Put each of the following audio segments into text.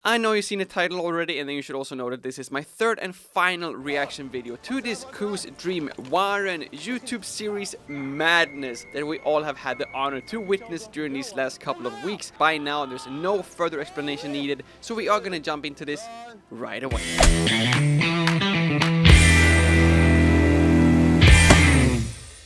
I know you've seen the title already, and then you should also know that this is my third and final reaction video to this Ku's Dream Waren YouTube series madness that we all have had the honor to witness during these last couple of weeks. By now, there's no further explanation needed, so we are gonna jump into this right away.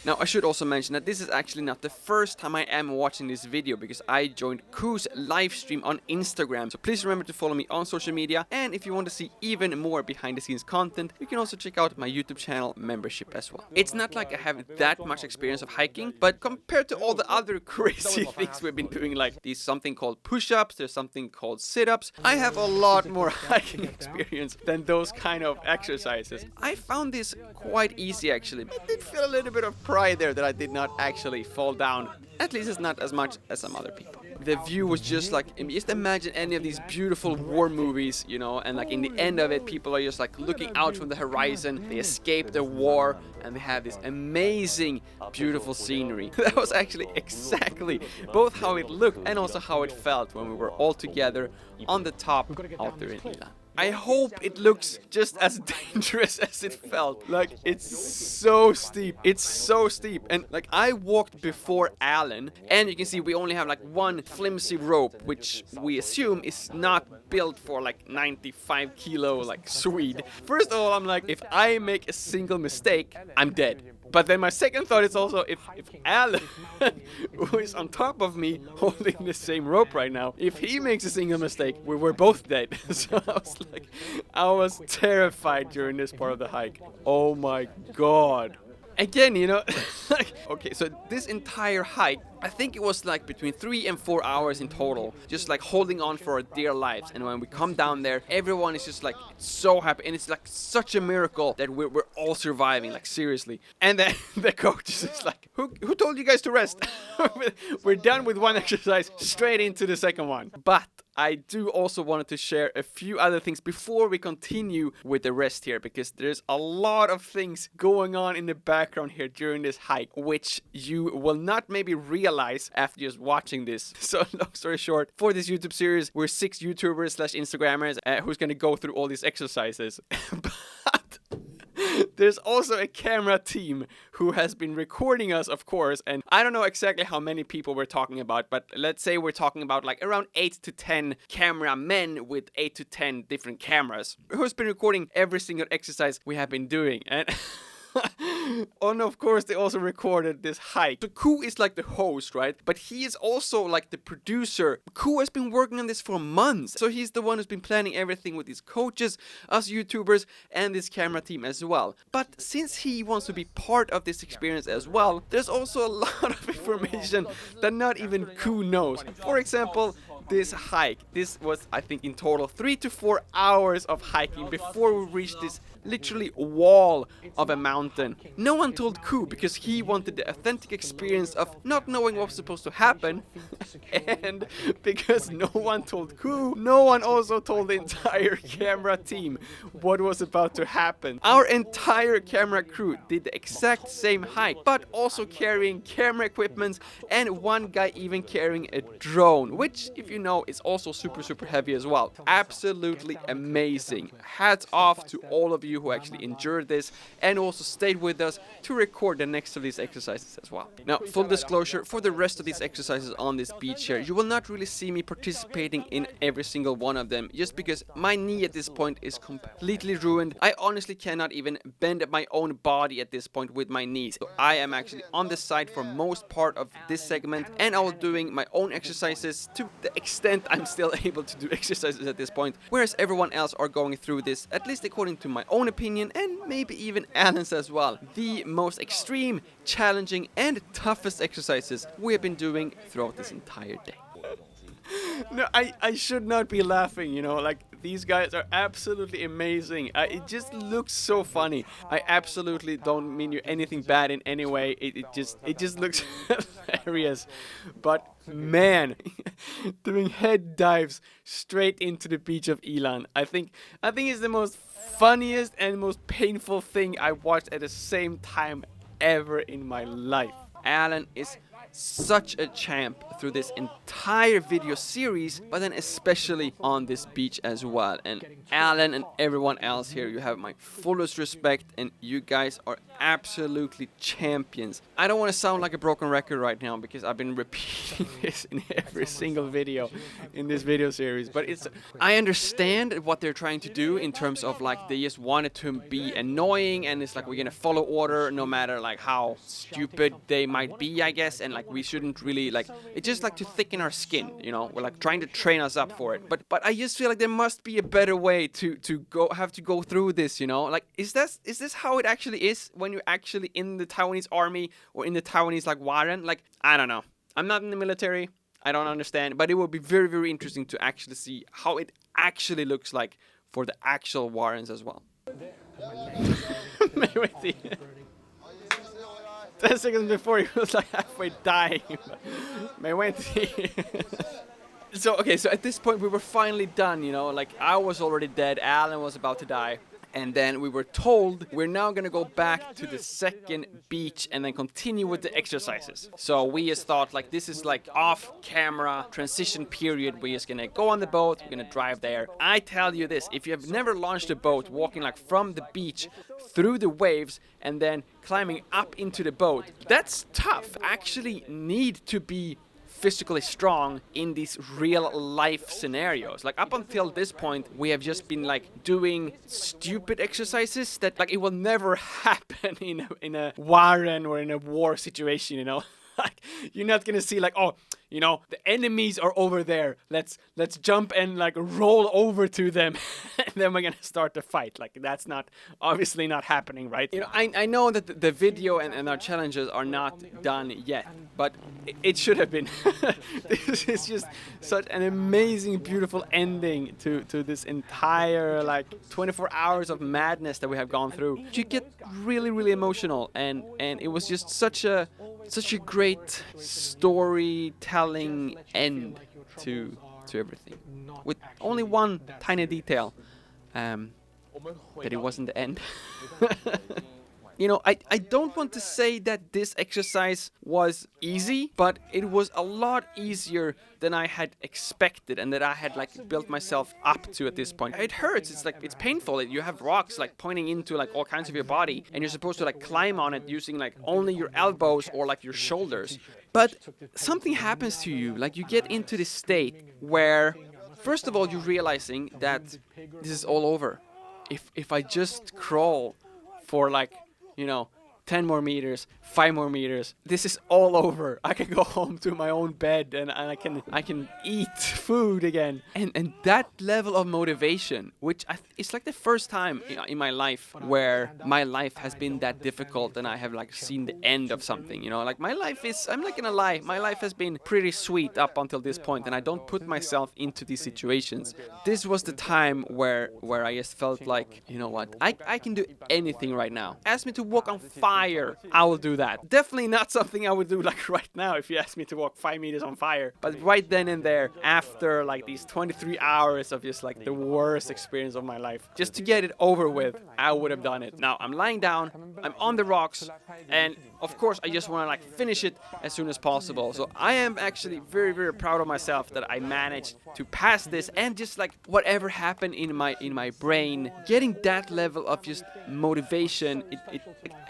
Now, I should also mention that this is actually not the first time I am watching this video, because I joined Ku's live stream on Instagram. So please remember to follow me on social media, and if you want to see even more behind the scenes content, you can also check out my YouTube channel membership as well. It's not like I have that much experience of hiking, but compared to all the other crazy things we've been doing, like there's something called push-ups, there's something called sit-ups, I have a lot more hiking experience than those kind of exercises. I found this quite easy actually. I did feel a little bit of pride there that I did not actually fall down. At least it's not as much as some other people. The view was just like, just imagine any of these beautiful war movies, you know, and like in the end of it, people are just like looking out from the horizon, they escape the war, and they have this amazing, beautiful scenery. That was actually exactly both how it looked and also how it felt when we were all together on the top out there in Ilan. I hope it looks just as dangerous as it felt. Like, it's so steep. It's so steep. And like, I walked before Alan, and you can see we only have like one flimsy rope, which we assume is not built for like 95 kilo like Swede. First of all, I'm like, if I make a single mistake, I'm dead. But then my second thought is also, if Alan, who is on top of me holding the same rope right now, if he makes a single mistake, we're both dead. So I was terrified during this part of the hike. Oh my god. Again, you know, like, okay, so this entire hike, I think it was like between 3 and 4 hours in total, just like holding on for our dear lives. And when we come down there, everyone is just like so happy, and it's like such a miracle that we're all surviving, like seriously. And then the coach is just like, who told you guys to rest? We're done with one exercise, straight into the second one. But I do also wanted to share a few other things before we continue with the rest here, because there's a lot of things going on in the background here during this hike, which you will not maybe realize after just watching this. So long story short, for this YouTube series, we're 6 YouTubers slash Instagrammers who's gonna go through all these exercises. But there's also a camera team who has been recording us, of course, and I don't know exactly how many people we're talking about, but let's say we're talking about like around 8 to 10 cameramen with 8 to 10 different cameras who's been recording every single exercise we have been doing. And and of course they also recorded this hike. So Ku is like the host, right? But he is also like the producer. Ku has been working on this for months. So he's the one who's been planning everything with his coaches, us YouTubers, and this camera team as well. But since he wants to be part of this experience as well, there's also a lot of information that not even Ku knows. For example, this hike. This was, I think, in total 3 to 4 hours of hiking before we reached this literally wall of a mountain. No one told Ku because he wanted the authentic experience of not knowing what was supposed to happen. And because no one told Ku, no one also told the entire camera team what was about to happen. Our entire camera crew did the exact same hike, but also carrying camera equipment, and one guy even carrying a drone, which, if you know, is also super heavy as well. Absolutely amazing. Hats off to all of you who actually endured this and also stayed with us to record the next of these exercises as well. Now, full disclosure, for the rest of these exercises on this beach here, you will not really see me participating in every single one of them, just because my knee at this point is completely ruined. I honestly cannot even bend my own body at this point with my knees. So I am actually on the side for most part of this segment, and I will doing my own exercises to the extent I'm still able to do exercises at this point, whereas everyone else are going through this, at least according to my own opinion, and maybe even Alan's as well, the most extreme, challenging, and toughest exercises we have been doing throughout this entire day. No, I should not be laughing, you know, like, these guys are absolutely amazing. It just looks so funny. I absolutely don't mean you anything bad in any way. It just looks hilarious. But man, doing head dives straight into the beach of Ilan, I think it's the most funniest and most painful thing I watched at the same time ever in my life. Alan is such a champ through this entire video series, but then especially on this beach as well. And Alan and everyone else here, you have my fullest respect, and you guys are absolutely champions. I don't want to sound like a broken record right now because I've been repeating this in every single video in this video series, but I understand what they're trying to do in terms of like they just want it to be annoying, and it's like we're gonna follow order no matter like how stupid they might be, I guess, and like we shouldn't really like it's just like to thicken our skin, you know. We're like trying to train us up for it, but I just feel like there must be a better way to go through this, you know. Like is this how it actually is when you're actually in the Taiwanese army or in the Taiwanese like Waran? Like I don't know, I'm not in the military, I don't understand, but it will be very, very interesting to actually see how it actually looks like for the actual Warrens as well. 10 seconds before he was like halfway dying. So at this point we were finally done, you know, like I was already dead, Alan was about to die. And then we were told we're now gonna go back to the second beach and then continue with the exercises. So we just thought like this is like off camera transition period. We're just gonna go on the boat, we're gonna drive there. I tell you this, if you have never launched a boat walking like from the beach through the waves and then climbing up into the boat, that's tough. Actually need to be physically strong in these real life scenarios. Like up until this point we have just been like doing stupid exercises that like it will never happen in a Warren or in a war situation, you know. Like you're not gonna see like, oh, you know, the enemies are over there, let's jump and like roll over to them and then we're gonna start the fight. Like that's not obviously not happening, right? You know, I know that the video and our challenges are not done yet, but it should have been. This is just such an amazing, beautiful ending to this entire like 24 hours of madness that we have gone through. You get really, really emotional, and it was just such a great storytelling end to everything, with only one tiny detail, that it wasn't the end. You know, I don't want to say that this exercise was easy, but it was a lot easier than I had expected and that I had like built myself up to at this point. It hurts, it's like, it's painful. You have rocks like pointing into like all kinds of your body and you're supposed to like climb on it using like only your elbows or like your shoulders. But something happens to you, like you get into this state where, first of all, you're realizing that this is all over. If I just crawl for like, you know, 10 more meters, 5 more meters, this is all over. I can go home to my own bed and I can eat food again. And that level of motivation, which it's like the first time in my life where my life has been that difficult and I have like seen the end of something, you know, like my life is, I'm not gonna lie, my life has been pretty sweet up until this point and I don't put myself into these situations. This was the time where I just felt like, you know what, I can do anything right now. Ask me to walk on fire, I will do that. Definitely not something I would do like right now if you asked me to walk 5 meters on fire. But right then and there, after like these 23 hours of just like the worst experience of my life, just to get it over with, I would have done it. Now I'm lying down, I'm on the rocks, and of course I just want to like finish it as soon as possible. So I am actually very, very proud of myself that I managed to pass this, and just like whatever happened in my brain, getting that level of just motivation,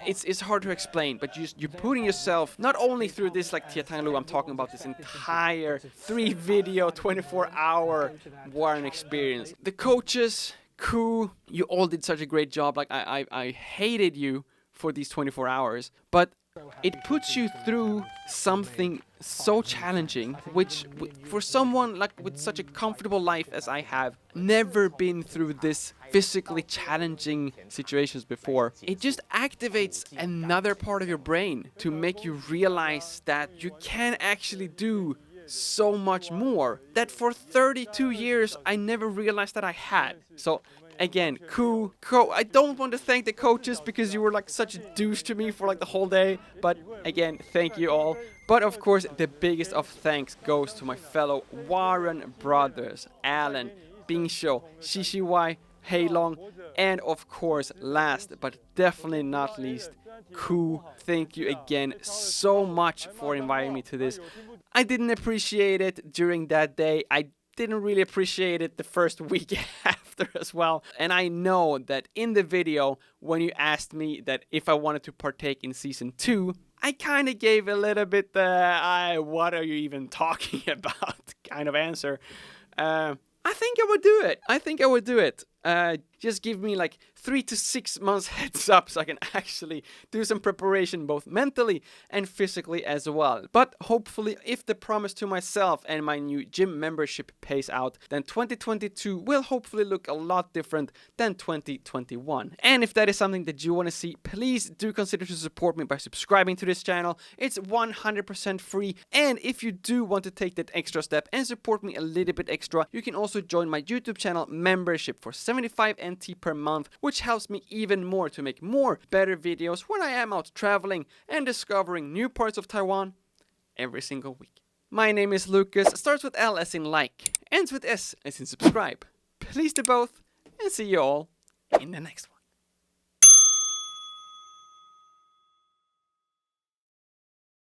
it's hard to explain, but you're putting yourself not only through this like Tietanglu, I'm talking about this entire 3-video 24-hour Warren experience. The coaches, Ku, you all did such a great job. Like I hated you for these 24 hours, but it puts you through something so challenging, which for someone like with such a comfortable life as I have, never been through this physically challenging situations before. It just activates another part of your brain to make you realize that you can actually do so much more that for 32 years I never realized that I had. So again, I don't want to thank the coaches because you were like such a douche to me for like the whole day, but again, thank you all. But of course, the biggest of thanks goes to my fellow Warren brothers, Alan, Bingsho, Shishiwai, Heilong, and of course, last but definitely not least, cool. Thank you again so much for inviting me to this. I didn't appreciate it during that day. I didn't really appreciate it the first week after as well. And I know that in the video, when you asked me that if I wanted to partake in season 2, I kind of gave a little bit what are you even talking about kind of answer. I think I would do it. Just give me like 3 to 6 months heads up so I can actually do some preparation both mentally and physically as well. But hopefully, if the promise to myself and my new gym membership pays out, then 2022 will hopefully look a lot different than 2021. And if that is something that you want to see, please do consider to support me by subscribing to this channel. It's 100% free. And if you do want to take that extra step and support me a little bit extra, you can also join my YouTube channel membership for 75 NT per month, which helps me even more to make more better videos when I am out traveling and discovering new parts of Taiwan every single week. My name is Lukas, starts with L as in like, ends with S as in subscribe. Please do both, and see you all in the next one.